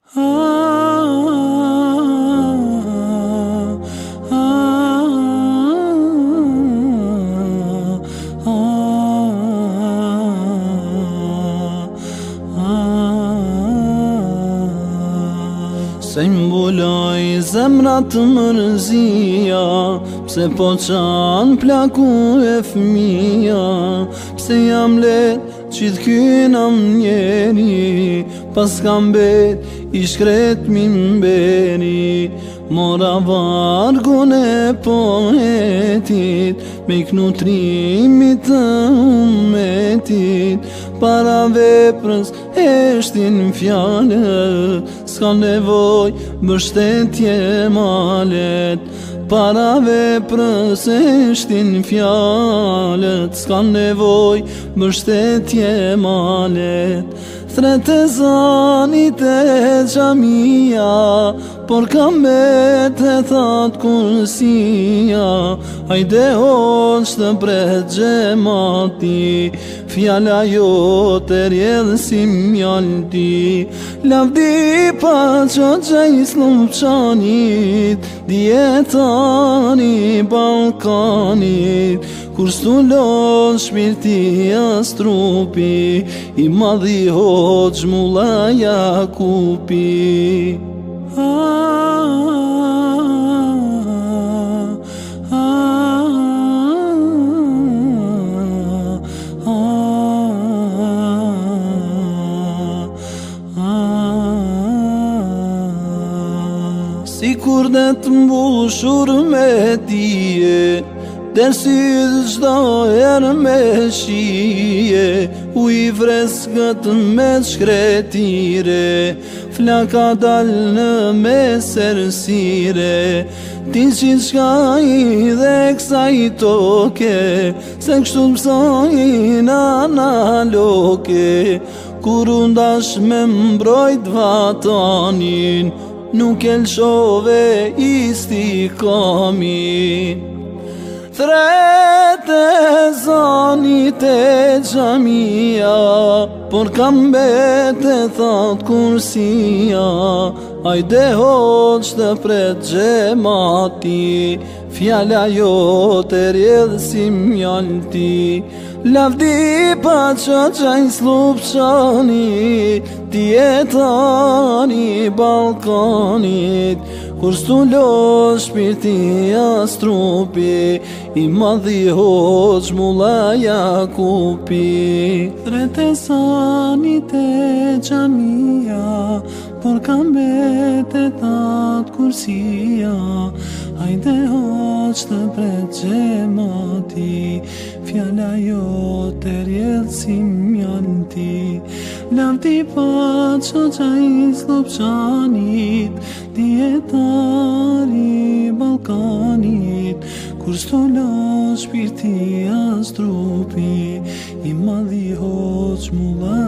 Se mbuloj zemrat mërzia, pse po qanë plaku e fëmia, pse jam let qitë kyna mnjeri, pas kam bet i shkret mi mberi. Mora vargun e poetit, me knutrimit të umetit, para veprës heshtin fjallët, s'ka nevoj mbështetje malet. Para veprës heshtin fjallët, s'ka nevoj mbështetje malet. Thret e zanit e gjamia, por kam bet e that kursia. Hajde hoq të pret gjemati, fjalla jo të rjedhë si mjalti. Lavdi pa që gjej slupçanit, djetani Balkanit, kur stullon shpirti as trupi, i madhi hoq mulla Jakupi. Si kur det mbushur me dije, dersyt çdo herë me shije, uj freskët me shkretire, flaka dal në mesersire. Ti qitë shkaj dhe kësaj toke, se kështu mësojnë analoke. Kur undash me mbrojt vatanin, nuk e lëshove istikamin. Thret e zanit e gjamia, por kam bet e that kursia. Hajde hoq të pret gjemati, fjalla jo të rjedhë si mjalti. Lavdi pa që gjaj slupçanit, djetani Balkanit, kur stullon shpirti as trupi, i madhi hoq mulla Jakupi. Thret e zanit e gjamia, por kam bet e that kursia. Hajde hoq të pret gjemati, fjalla jo të rjedhë si mjalti. Lavdi pa që gjaj slupçanit, djetari Balkanit, kur stullon shpirti as trupi, i madhi hoq mulla